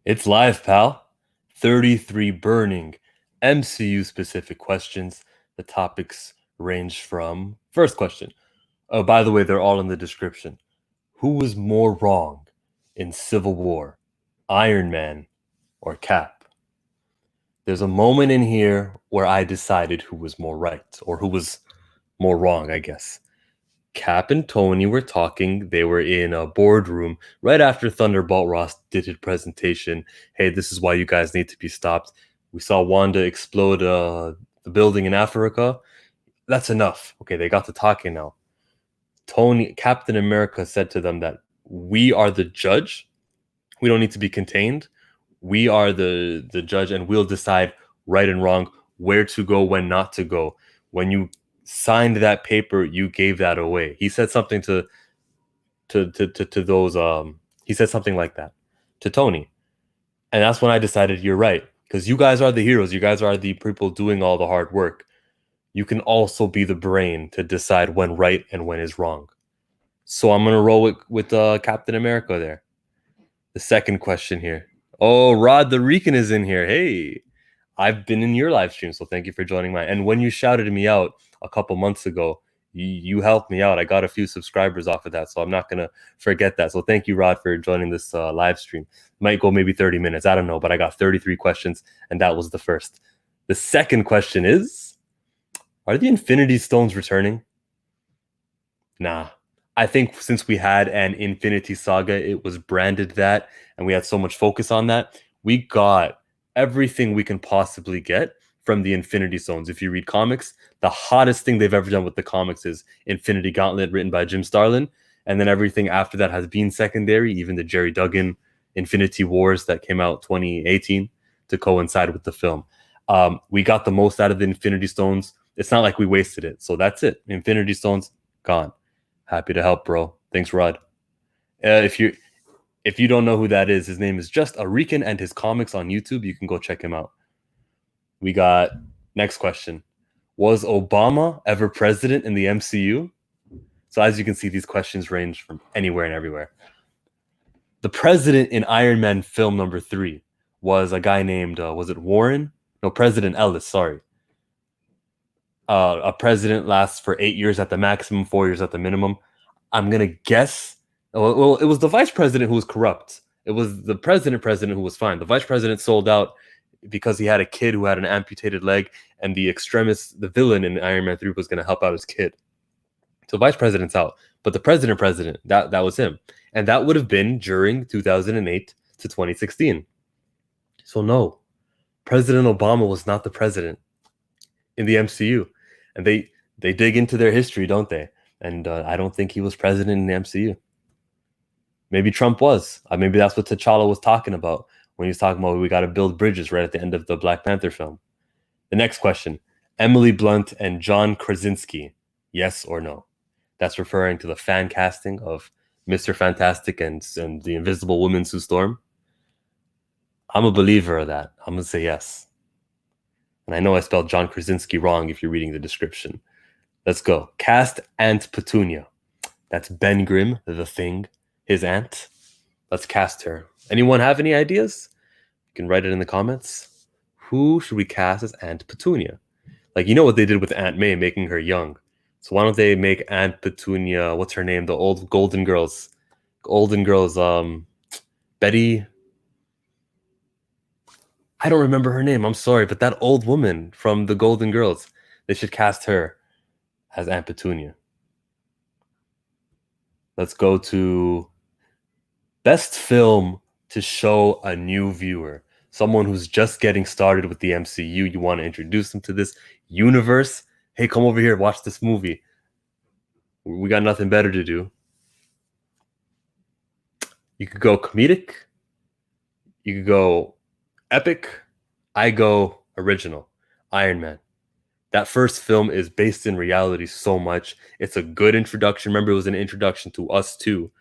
It's live, pal. 33 burning MCU specific questions. The topics range from first question. Oh, by the way, they're all in the description. Who was more wrong in Civil War, Iron Man or Cap? There's a moment in here where I decided who was more right, or who was more wrong, I guess. Cap and Tony were talking. They were in a boardroom right after Thunderbolt Ross did his presentation. Hey, this is why you guys need to be stopped. We saw Wanda explode the building in Africa. That's enough. Okay, they got to talking now. Captain America said to them that we are the judge. We don't need to be contained. We are the judge, and we'll decide right and wrong, where to go, when not to go. When you signed that paper, you gave that away. He said something to those. He said something like that to Tony, and that's when I decided you're right, because you guys are the heroes. You guys are the people doing all the hard work. You can also be the brain to decide when right and when is wrong. So I'm gonna roll with Captain America there. The second question here. Oh, Rod the Rican is in here. Hey, I've been in your live stream, so thank you for joining mine. And when you shouted me out a couple months ago, you helped me out. I got a few subscribers off of that, so I'm not gonna forget that. So thank you, Rod, for joining this live stream. Might go maybe 30 minutes. I don't know, but I got 33 questions, and that was the first. The second question is, are the Infinity Stones returning? Nah. I think since we had an Infinity Saga, it was branded that, and we had so much focus on that. We got everything we can possibly get from the Infinity Stones. If you read comics, the hottest thing they've ever done with the comics is Infinity Gauntlet, written by Jim Starlin, and then everything after that has been secondary, even the Jerry Duggan Infinity Wars that came out 2018 to coincide with the film. We got the most out of the Infinity Stones. It's not like we wasted it. So that's it. Infinity Stones, gone. Happy to help, bro. Thanks, Rod. If you don't know who that is, his name is Just a Rican, and his comics on YouTube. You can go check him out. We got next question. Was Obama ever president in the MCU? So as you can see, these questions range from anywhere and everywhere. The president in Iron Man film number 3 was a guy named, was it Warren? No, President Ellis, sorry. A president lasts for 8 years at the maximum, 4 years at the minimum. I'm going to guess. Well, it was the vice president who was corrupt. It was the president who was fine. The vice president sold out because he had a kid who had an amputated leg, and the extremist, the villain in Iron Man 3 was going to help out his kid. So vice president's out. But the president, that was him. And that would have been during 2008 to 2016. So no, President Obama was not the president in the MCU. And they dig into their history, don't they? And I don't think he was president in the MCU. Maybe Trump was. Maybe that's what T'Challa was talking about when he was talking about we got to build bridges right at the end of the Black Panther film. The next question. Emily Blunt and John Krasinski, yes or no? That's referring to the fan casting of Mr. Fantastic and the Invisible Woman, Sue Storm. I'm a believer of that. I'm going to say yes. And I know I spelled John Krasinski wrong if you're reading the description. Let's go. Cast Aunt Petunia. That's Ben Grimm, the Thing, his aunt. Let's cast her. Anyone have any ideas? You can write it in the comments. Who should we cast as Aunt Petunia? Like, you know what they did with Aunt May, making her young. So why don't they make Aunt Petunia, what's her name? The old Golden Girls. Betty. I don't remember her name. I'm sorry, but that old woman from the Golden Girls, they should cast her as Aunt Petunia. Let's go to best film to show a new viewer. Someone who's just getting started with the MCU. You want to introduce them to this universe. Hey, come over here, watch this movie. We got nothing better to do. You could go comedic. You could go epic. I go original. Iron Man. That first film is based in reality so much. It's a good introduction. Remember, it was an introduction to us too.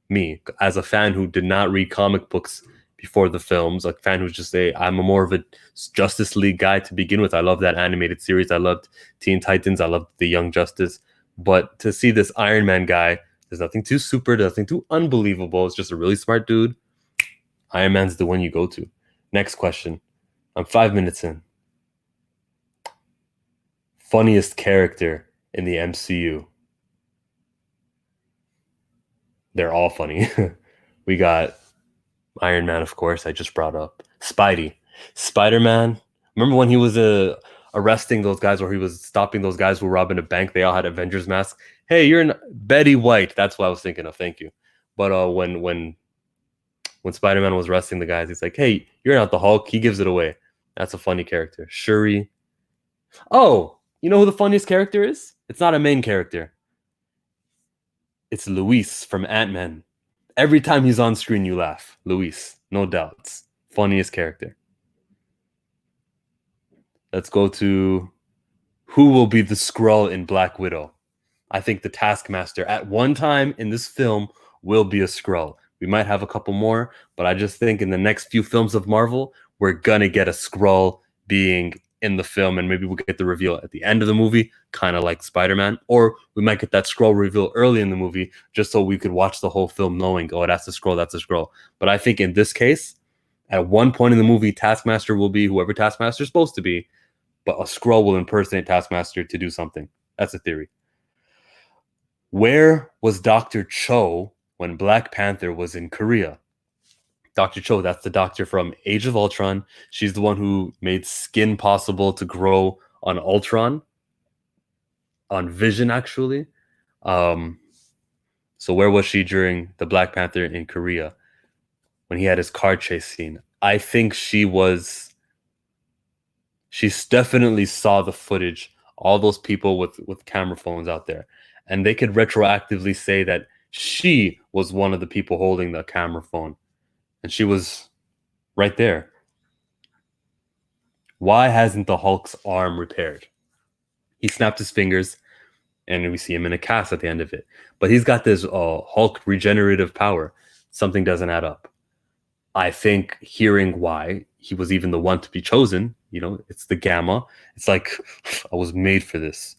Me, as a fan who did not read comic books before the films, a fan who's just I'm more of a Justice League guy to begin with. I love that animated series. I loved Teen Titans. I loved the Young Justice. But to see this Iron Man guy, there's nothing too super, nothing too unbelievable. It's just a really smart dude. Iron Man's the one you go to. Next question. I'm 5 minutes in. Funniest character in the MCU. They're all funny. We got Iron Man, of course, I just brought up. Spidey. Spider-Man. Remember when he was arresting those guys, or he was stopping those guys who were robbing a bank? They all had Avengers masks. Hey, you're in Betty White. That's what I was thinking of. Thank you. But when Spider-Man was arresting the guys, he's like, hey, you're not the Hulk. He gives it away. That's a funny character. Shuri. Oh, you know who the funniest character is? It's not a main character. It's Luis from Ant-Man. Every time he's on screen, you laugh. Luis, no doubts. Funniest character. Let's go to who will be the Skrull in Black Widow. I think the Taskmaster at one time in this film will be a Skrull. We might have a couple more, but I just think in the next few films of Marvel, we're going to get a Skrull being in the film, and maybe we'll get the reveal at the end of the movie, kind of like Spider-Man, or we might get that Skrull reveal early in the movie just so we could watch the whole film knowing, oh, that's a Skrull, that's a Skrull. But I think in this case, at one point in the movie, Taskmaster will be whoever Taskmaster is supposed to be, but a Skrull will impersonate Taskmaster to do something. That's a theory. Where was Dr. Cho when Black Panther was in Korea? Dr. Cho, that's the doctor from Age of Ultron. She's the one who made skin possible to grow on Ultron, on Vision, actually. So where was she during the Black Panther in Korea when he had his car chase scene? I think she definitely saw the footage, all those people with camera phones out there, and they could retroactively say that she was one of the people holding the camera phone. And she was right there. Why hasn't the Hulk's arm repaired? He snapped his fingers, and we see him in a cast at the end of it. But he's got this Hulk regenerative power. Something doesn't add up. I think hearing why he was even the one to be chosen, it's the gamma. It's like, I was made for this.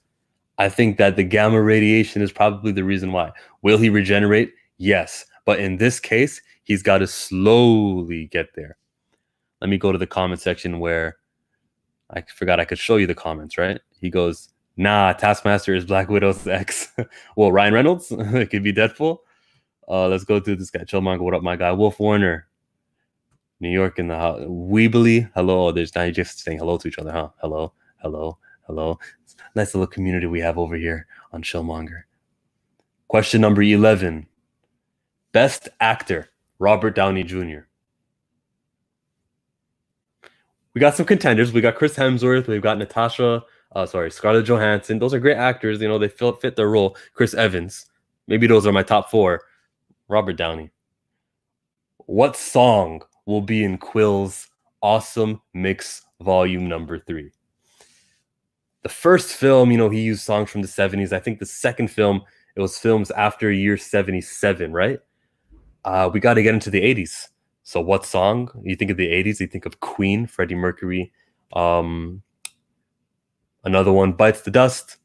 I think that the gamma radiation is probably the reason why. Will he regenerate? Yes. But in this case, he's got to slowly get there. Let me go to the comment section where I forgot I could show you the comments, right? He goes, nah, Taskmaster is Black Widow's ex. Well, Ryan Reynolds, it could be Deadpool. Let's go through this guy. Chillmonger, what up, my guy? Wolf Warner, New York in the house. Weebly, hello. There's now just saying hello to each other, huh? Hello, hello, hello. Nice little community we have over here on Chillmonger. Question number 11. Best actor, Robert Downey Jr. We got some contenders. We got Chris Hemsworth. We've got Scarlett Johansson. Those are great actors. They fit their role. Chris Evans. Maybe those are my top 4. Robert Downey. What song will be in Quill's Awesome Mix Volume number 3? The first film, he used songs from the 70s. I think the second film, it was films after year 77, right? We got to get into the 80s. So what song? You think of the 80s, you think of Queen, Freddie Mercury. Another one, Bites the Dust.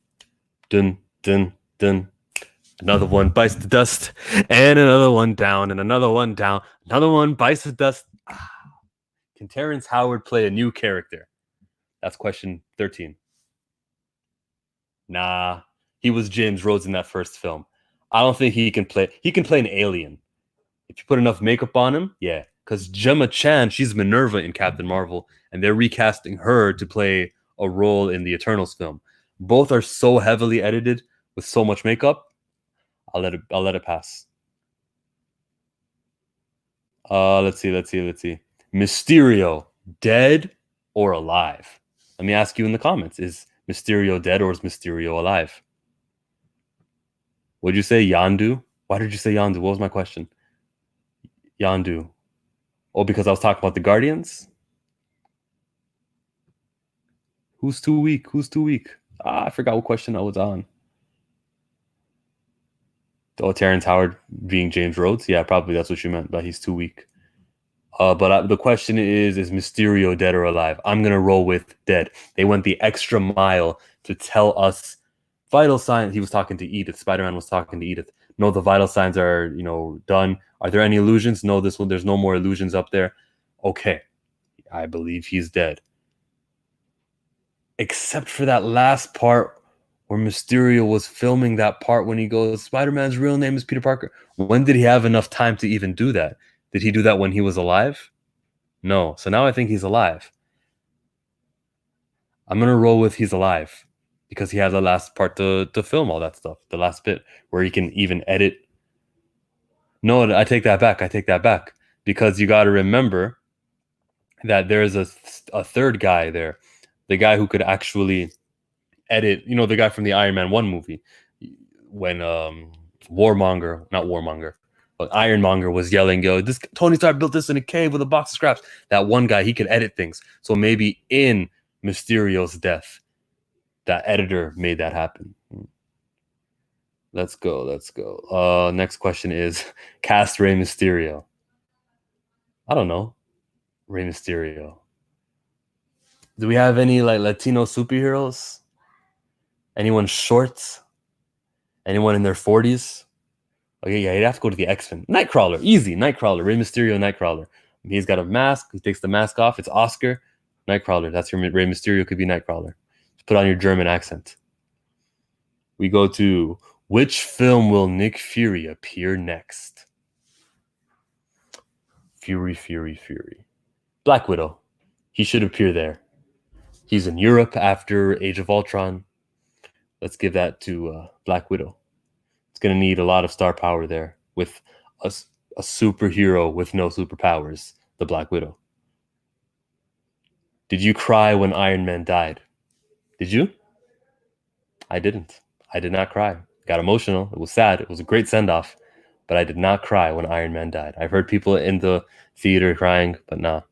Dun, dun, dun. Another one, bites the dust. And another one down, and another one down. Another one, bites the dust. Can Terrence Howard play a new character? That's question 13. Nah, he was James Rhodes in that first film. I don't think he can play. He can play an alien. If you put enough makeup on him, yeah. Because Gemma Chan, she's Minerva in Captain Marvel, and they're recasting her to play a role in the Eternals film. Both are so heavily edited with so much makeup. I'll let it pass. Let's see. Mysterio, dead or alive? Let me ask you in the comments: is Mysterio dead or is Mysterio alive? Would you say Yondu? Why did you say Yondu? What was my question? Yondu. Oh, because I was talking about the Guardians? Who's too weak? I forgot what question I was on. Oh, Terrence Howard being James Rhodes? Yeah, probably that's what you meant, but he's too weak. But the question is Mysterio dead or alive? I'm going to roll with dead. They went the extra mile to tell us vital signs. He was talking to Edith. Spider-Man was talking to Edith. No, the vital signs are, done. Are there any illusions? No, this one, there's no more illusions up there. Okay, I believe he's dead. Except for that last part where Mysterio was filming that part when he goes, Spider-Man's real name is Peter Parker. When did he have enough time to even do that? Did he do that when he was alive? No. So now I think he's alive. I'm going to roll with he's alive because he had the last part to film all that stuff, the last bit where he can even edit. No, I take that back because you got to remember that there's a third guy there, the guy who could actually edit, the guy from the Iron Man 1 movie when Ironmonger was yelling, yo, this Tony Stark built this in a cave with a box of scraps. That one guy, he could edit things. So maybe in Mysterio's death, that editor made that happen. Let's go. Next question is cast Rey Mysterio. I don't know. Rey Mysterio. Do we have any like Latino superheroes? Anyone short? Anyone in their 40s? Okay, yeah, you'd have to go to the X-Men. Nightcrawler, easy. Nightcrawler, Rey Mysterio, Nightcrawler. He's got a mask. He takes the mask off. It's Oscar. Nightcrawler. That's your Rey Mysterio. Could be Nightcrawler. Just put on your German accent. We go to which film will Nick Fury appear next? Fury. Black Widow. He should appear there. He's in Europe after Age of Ultron. Let's give that to Black Widow. It's going to need a lot of star power there with a superhero with no superpowers, the Black Widow. Did you cry when Iron Man died? Did you? I didn't. I did not cry. Got emotional. It was sad. It was a great send-off, but I did not cry when Iron Man died. I've heard people in the theater crying, but nah.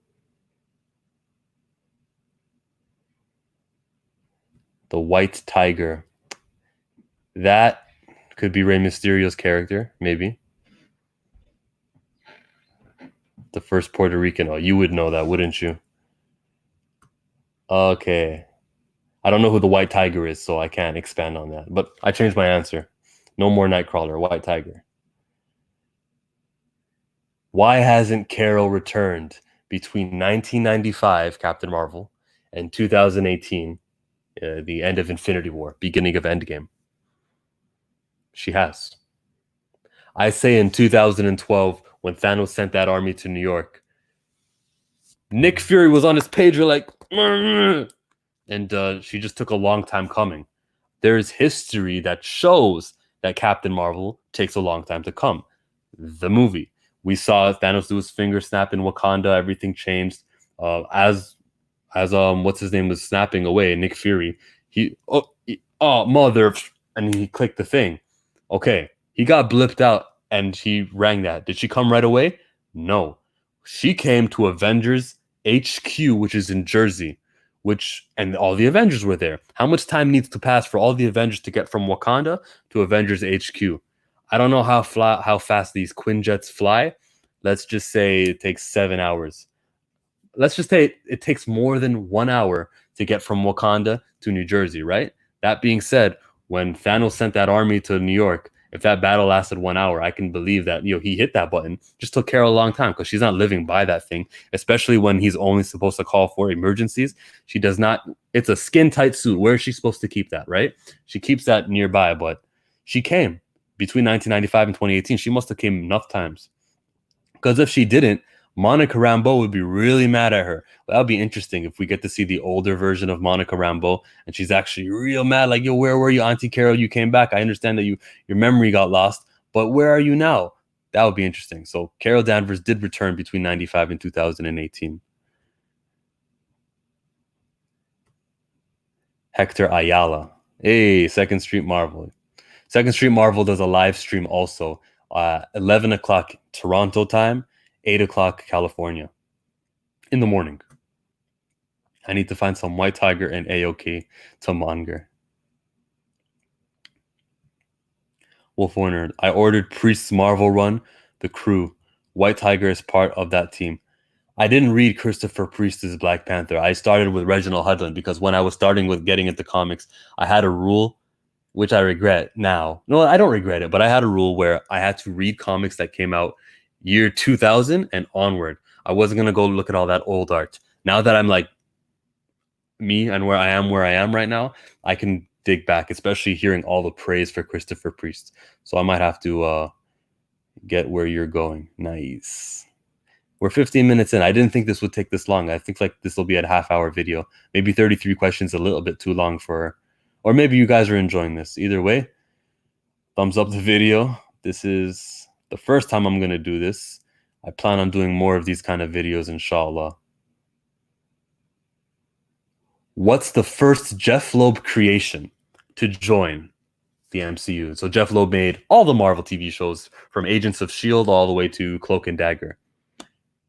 The White Tiger. That could be Rey Mysterio's character, maybe. The first Puerto Rican. Oh, you would know that, wouldn't you? Okay. I don't know who the White Tiger is, so I can't expand on that. But I changed my answer. No more Nightcrawler, White Tiger. Why hasn't Carol returned between 1995, Captain Marvel, and 2018, the end of Infinity War, beginning of Endgame? She has. I say in 2012, when Thanos sent that army to New York, Nick Fury was on his pager like, and she just took a long time coming. There's history that shows that Captain Marvel takes a long time to come. The movie. We saw Thanos do his finger snap in Wakanda. Everything changed. As what's his name was snapping away, Nick Fury. Mother, and he clicked the thing. Okay, he got blipped out and he rang that. Did she come right away? No. She came to Avengers HQ, which is in Jersey, and all the Avengers were there. How much time needs to pass for all the Avengers to get from Wakanda to Avengers HQ? I don't know how fast these Quinjets fly. Let's just say it takes 7 hours. Let's just say it takes more than 1 hour to get from Wakanda to New Jersey, right? That being said, when Thanos sent that army to New York, if that battle lasted 1 hour, I can believe that he hit that button. Just took Carol a long time because she's not living by that thing, especially when he's only supposed to call for emergencies. She does not. It's a skin tight suit. Where is she supposed to keep that, right? She keeps that nearby, but she came between 1995 and 2018. She must have came enough times, because if she didn't, Monica Rambeau would be really mad at her. Well, that would be interesting if we get to see the older version of Monica Rambeau and she's actually real mad, like, yo, where were you, Auntie Carol? You came back. I understand that your memory got lost, but where are you now? That would be interesting. So Carol Danvers did return between 95 and 2018. Hector Ayala. Hey, Second Street Marvel. Second Street Marvel does a live stream also. 11 o'clock Toronto time, 8 o'clock California in the morning. I need to find some White Tiger and AOK to monger. Wolf Warner. I ordered Priest's Marvel run, The Crew. White Tiger is part of that team. I didn't read Christopher Priest's Black Panther. I started with Reginald Hudlin because when I was starting with getting into comics, I had a rule which I regret now. No, I don't regret it, but I had a rule where I had to read comics that came out year 2000 and onward. I wasn't going to go look at all that old art. Now that I'm like me and where I am right now, I can dig back, especially hearing all the praise for Christopher Priest. So I might have to get where you're going. Nice. We're 15 minutes in. I didn't think this would take this long. I think like this will be a half-hour video. Maybe 33 questions, a little bit too long for, or maybe you guys are enjoying this. Either way, thumbs up the video. This is the first time I'm going to do this. I plan on doing more of these kind of videos, inshallah. What's the first Jeph Loeb creation to join the MCU? So Jeph Loeb made all the Marvel TV shows from Agents of S.H.I.E.L.D. all the way to Cloak and Dagger.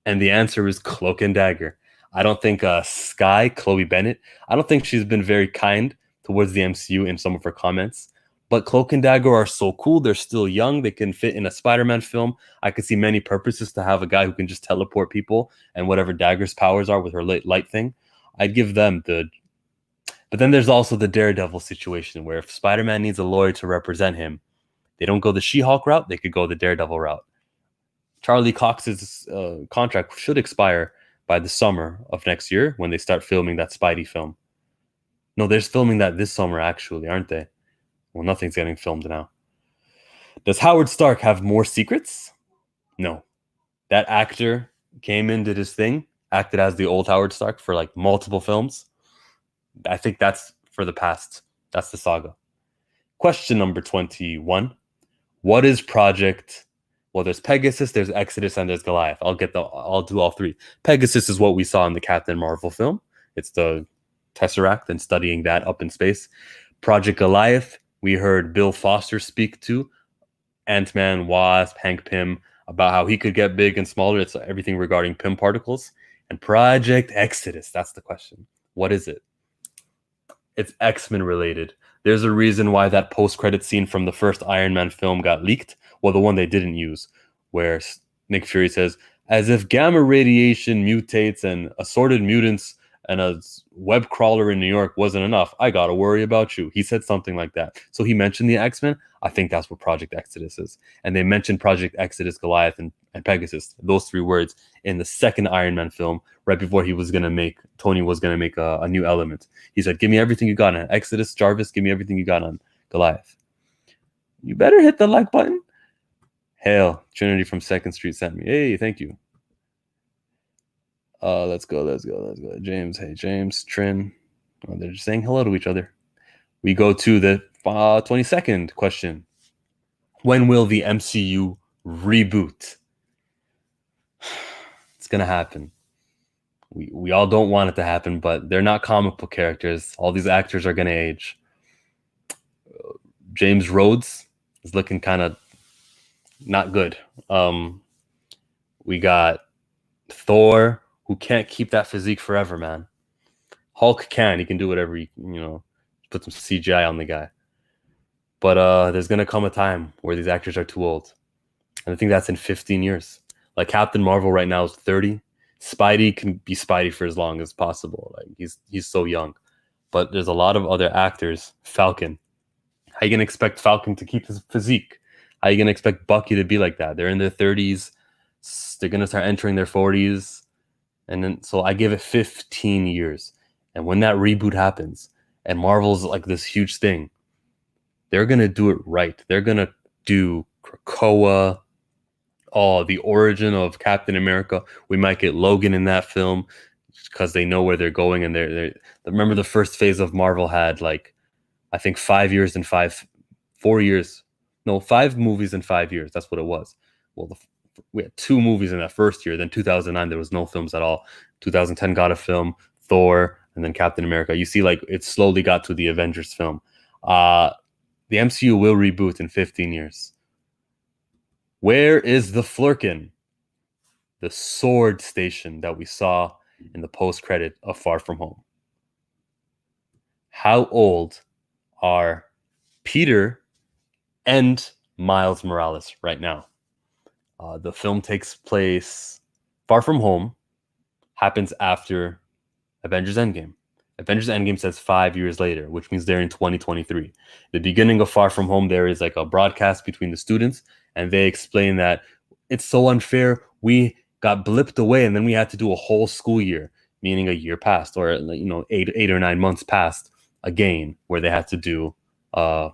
And the answer is Cloak and Dagger. I don't think Sky, Chloe Bennett, I don't think she's been very kind towards the MCU in some of her comments. But Cloak and Dagger are so cool. They're still young. They can fit in a Spider-Man film. I could see many purposes to have a guy who can just teleport people and whatever Dagger's powers are with her light thing. I'd give them the... But then there's also the Daredevil situation where if Spider-Man needs a lawyer to represent him, they don't go the She-Hulk route, they could go the Daredevil route. Charlie Cox's contract should expire by the summer of next year when they start filming that Spidey film. No, they're filming that this summer, actually, aren't they? Well, nothing's getting filmed now. Does Howard Stark have more secrets? No. That actor came in, did his thing, acted as the old Howard Stark for like multiple films. I think that's for the past. That's the saga. Question number 21. What is Project... Well, there's Pegasus, there's Exodus, and there's Goliath. I'll do all three. Pegasus is what we saw in the Captain Marvel film. It's the Tesseract and studying that up in space. Project Goliath, we heard Bill Foster speak to Ant-Man, Wasp, Hank Pym about how he could get big and smaller. It's everything regarding Pym particles. And Project Exodus, that's the question. What is it? It's X-Men related. There's a reason why that post-credit scene from the first Iron Man film got leaked. Well, the one they didn't use, where Nick Fury says, as if gamma radiation mutates and assorted mutants and a web crawler in New York wasn't enough, I gotta worry about you. He said something like that. So he mentioned the X-Men. I think that's what Project Exodus is. And they mentioned Project Exodus, Goliath, and Pegasus, those three words, in the second Iron Man film, right before Tony was gonna make a new element. He said, give me everything you got on Exodus, Jarvis, give me everything you got on Goliath. You better hit the like button. Hail, Trinity from 2nd Street sent me. Hey, thank you. Let's go. James, hey, James, Trin. Oh, they're just saying hello to each other. We go to the 22nd question. When will the MCU reboot? It's going to happen. We all don't want it to happen, but they're not comic book characters. All these actors are going to age. James Rhodes is looking kind of not good. We got Thor, who can't keep that physique forever, man. Hulk can. He can do whatever put some CGI on the guy. But there's going to come a time where these actors are too old. And I think that's in 15 years. Like Captain Marvel right now is 30. Spidey can be Spidey for as long as possible. Like he's so young. But there's a lot of other actors. Falcon. How you going to expect Falcon to keep his physique? How you going to expect Bucky to be like that? They're in their 30s. They're going to start entering their 40s. And then, so I give it 15 years. And when that reboot happens, and Marvel's like this huge thing, they're going to do it right. They're going to do Krakoa, the origin of Captain America. We might get Logan in that film because they know where they're going. And they're remember the first phase of Marvel had like, I think 5 years and 4 years. No, 5 movies in 5 years. That's what it was. Well, we had 2 movies in that first year. Then 2009, there was no films at all. 2010 got a film, Thor, and then Captain America. You see, like, it slowly got to the Avengers film. The MCU will reboot in 15 years. Where is the Flerkin? The sword station that we saw in the post-credit of Far From Home. How old are Peter and Miles Morales right now? The film takes place, Far From Home happens after Avengers Endgame. Avengers Endgame says 5 years later, which means they're in 2023. The beginning of Far From Home, there is like a broadcast between the students, and they explain that it's so unfair. We got blipped away, and then we had to do a whole school year, meaning a year passed, or 8 or 9 months passed again, where they had to do a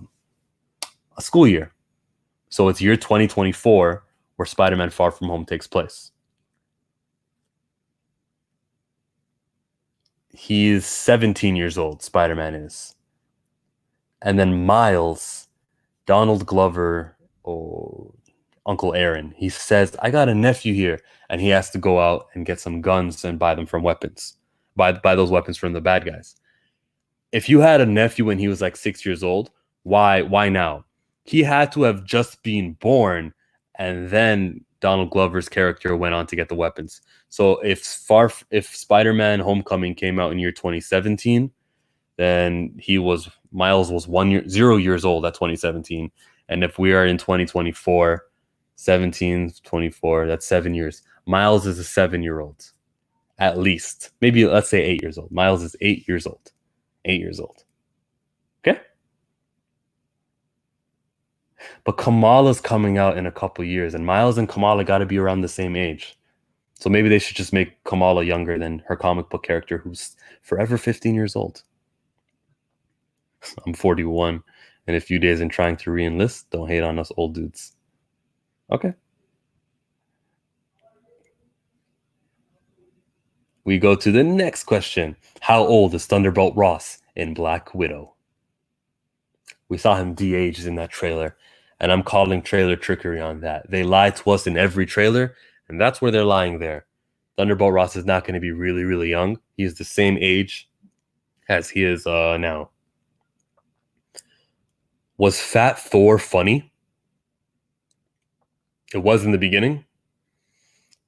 school year. So it's year 2024 where Spider-Man Far From Home takes place. He is 17 years old, Spider-Man is. And then Miles, Donald Glover, Uncle Aaron, he says, I got a nephew here. And he has to go out and get some guns and buy them from weapons. Buy those weapons from the bad guys. If you had a nephew when he was like 6 years old, why now? He had to have just been born, and then Donald Glover's character went on to get the weapons. So if Spider-Man Homecoming came out in year 2017, then Miles was 0 years old at 2017. And if we are in 2024, 17, 24, that's 7 years. Miles is a 7-year-old, at least. Maybe let's say 8 years old. Miles is 8 years old. 8 years old. Okay? But Kamala's coming out in a couple years, and Miles and Kamala got to be around the same age. So maybe they should just make Kamala younger than her comic book character, who's forever 15 years old. I'm 41 in a few days and trying to re-enlist. Don't hate on us old dudes. Okay. We go to the next question. How old is Thunderbolt Ross in Black Widow? We saw him de-aged in that trailer, and I'm calling trailer trickery on that. They lie to us in every trailer, and that's where they're lying there. Thunderbolt Ross is not going to be really, really young. He is the same age as he is now. Was Fat Thor funny? It was in the beginning.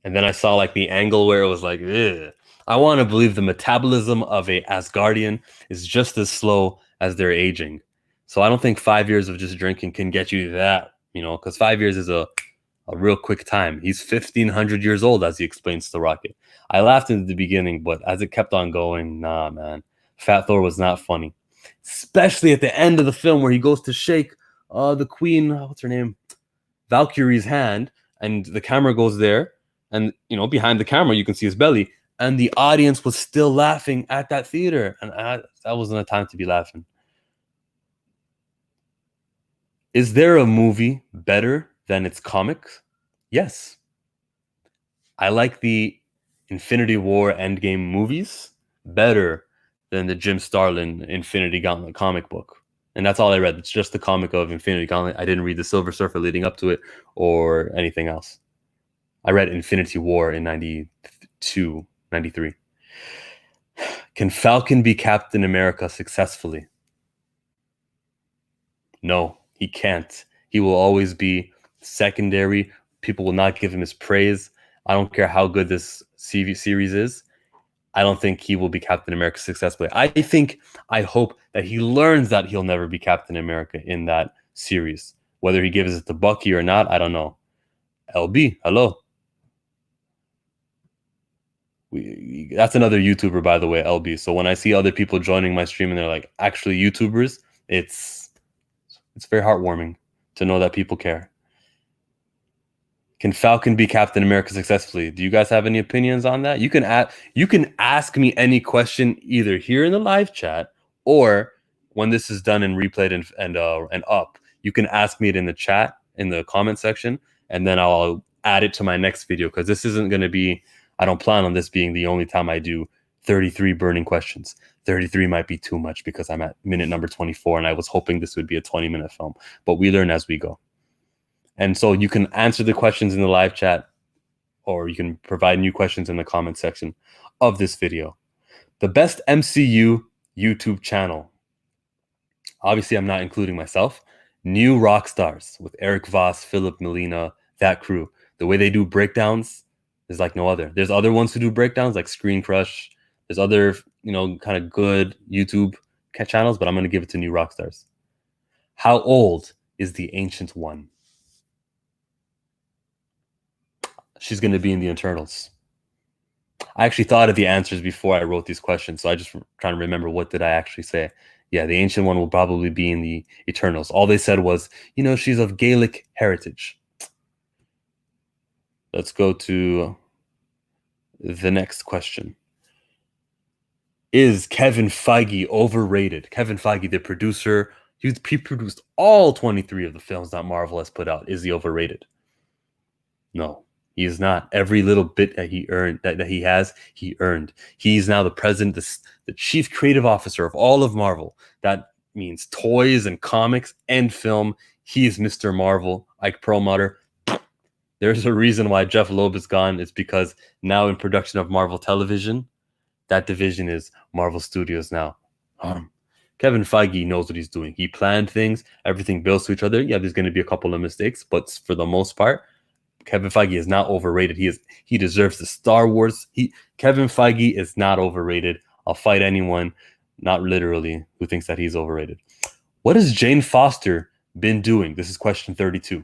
And then I saw like the angle where it was like, ugh. I want to believe the metabolism of a Asgardian is just as slow as they're aging. So I don't think 5 years of just drinking can get you that, because 5 years is a real quick time. He's 1,500 years old, as he explains to Rocket. I laughed in the beginning, but as it kept on going, nah, man. Fat Thor was not funny. Especially at the end of the film where he goes to shake the queen, what's her name? Valkyrie's hand, and the camera goes there, and behind the camera you can see his belly, and the audience was still laughing at that theater, and that wasn't a time to be laughing. Is there a movie better than its comics? Yes. I like the Infinity War Endgame movies better than the Jim Starlin Infinity Gauntlet comic book. And that's all I read. It's just the comic of Infinity Gauntlet. I didn't read the Silver Surfer leading up to it or anything else. I read Infinity War in 92, 93. Can Falcon be Captain America successfully? No, he can't. He will always be secondary. People will not give him his praise. I don't care how good this series is. I don't think he will be Captain America successfully. I hope that he learns that he'll never be Captain America in that series. Whether he gives it to Bucky or not, I don't know. LB, hello. That's another YouTuber, by the way, LB. So when I see other people joining my stream and they're like actually YouTubers, it's very heartwarming to know that people care. Can Falcon be Captain America successfully? Do you guys have any opinions on that? You can ask me any question either here in the live chat or when this is done and replayed and up. You can ask me it in the chat in the comment section, and then I'll add it to my next video, because this isn't going to be. I don't plan on this being the only time I do 33 burning questions. 33 might be too much because I'm at minute number 24, and I was hoping this would be a 20-minute film, but we learn as we go. And so you can answer the questions in the live chat, or you can provide new questions in the comment section of this video. The best MCU YouTube channel. Obviously, I'm not including myself. New Rockstars with Eric Voss, Philip Molina, that crew. The way they do breakdowns is like no other. There's other ones who do breakdowns like Screen Crush. There's other, kind of good YouTube channels, but I'm going to give it to New Rockstars. How old is the Ancient One? She's going to be in the Eternals. I actually thought of the answers before I wrote these questions, so I just trying to remember what did I actually say. Yeah, the Ancient One will probably be in the Eternals. All they said was, she's of Gaelic heritage. Let's go to the next question. Is Kevin Feige overrated? Kevin Feige, the producer, he produced all 23 of the films that Marvel has put out. Is he overrated? No, he is not. Every little bit that he earned, that he has, he earned. He's now the president, the chief creative officer of all of Marvel. That means toys and comics and film. He is Mr. Marvel, Ike Perlmutter. There's a reason why Jeph Loeb is gone. It's because now in production of Marvel Television, that division is Marvel Studios now. Kevin Feige knows what he's doing. He planned things. Everything builds to each other. Yeah, there's going to be a couple of mistakes, but for the most part, Kevin Feige is not overrated. He deserves the Star Wars. Kevin Feige is not overrated. I'll fight anyone, not literally, who thinks that he's overrated. What has Jane Foster been doing? This is question 32.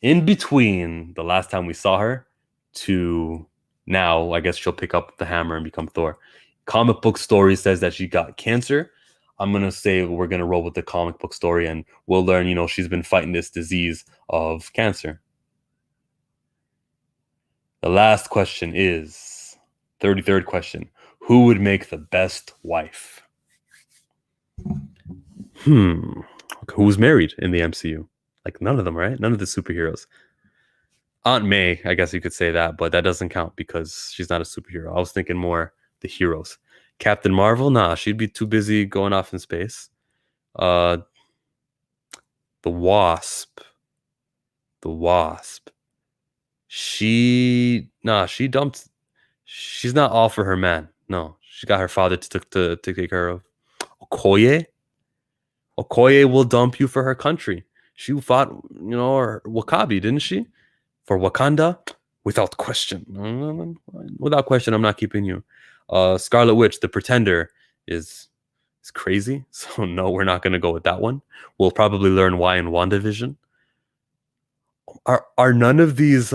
In between the last time we saw her to now, I guess she'll pick up the hammer and become Thor. Comic book story says that she got cancer. I'm going to say we're going to roll with the comic book story and we'll learn, she's been fighting this disease of cancer. The last question is 33rd question. Who would make the best wife? Who's married in the MCU? Like none of them, right? None of the superheroes. Aunt May, I guess you could say that, but that doesn't count because she's not a superhero. I was thinking more the heroes. Captain Marvel, nah, she'd be too busy going off in space. The Wasp. She dumped. She's not all for her man. No, she got her father to take care of. Okoye will dump you for her country. She fought, Wakabi, didn't she? For Wakanda, without question. Without question, I'm not keeping you. Scarlet Witch, the Pretender, is crazy. So no, we're not going to go with that one. We'll probably learn why in WandaVision. Are none of these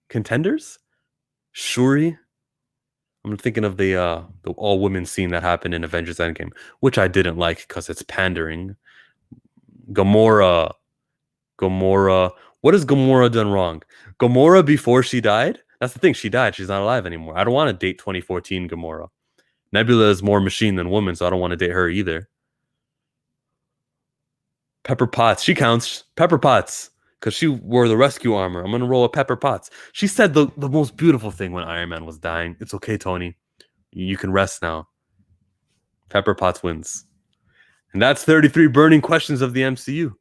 contenders? Shuri. I'm thinking of the all women scene that happened in Avengers Endgame, which I didn't like because it's pandering. Gamora. What has Gamora done wrong? Gamora before she died? That's the thing. She died. She's not alive anymore. I don't want to date 2014 Gamora. Nebula is more machine than woman, so I don't want to date her either. Pepper Potts. She counts. Pepper Potts. Because she wore the rescue armor. I'm going to roll a Pepper Potts. She said the most beautiful thing when Iron Man was dying. It's okay, Tony. You can rest now. Pepper Potts wins. And that's 33 burning questions of the MCU.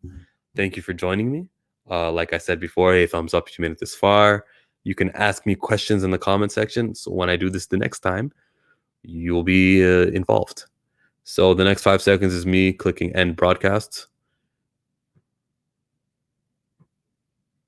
Thank you for joining me. Like I said before, hey, thumbs up if you made it this far. You can ask me questions in the comment section. So when I do this the next time, you'll be involved. So the next 5 seconds is me clicking end broadcast.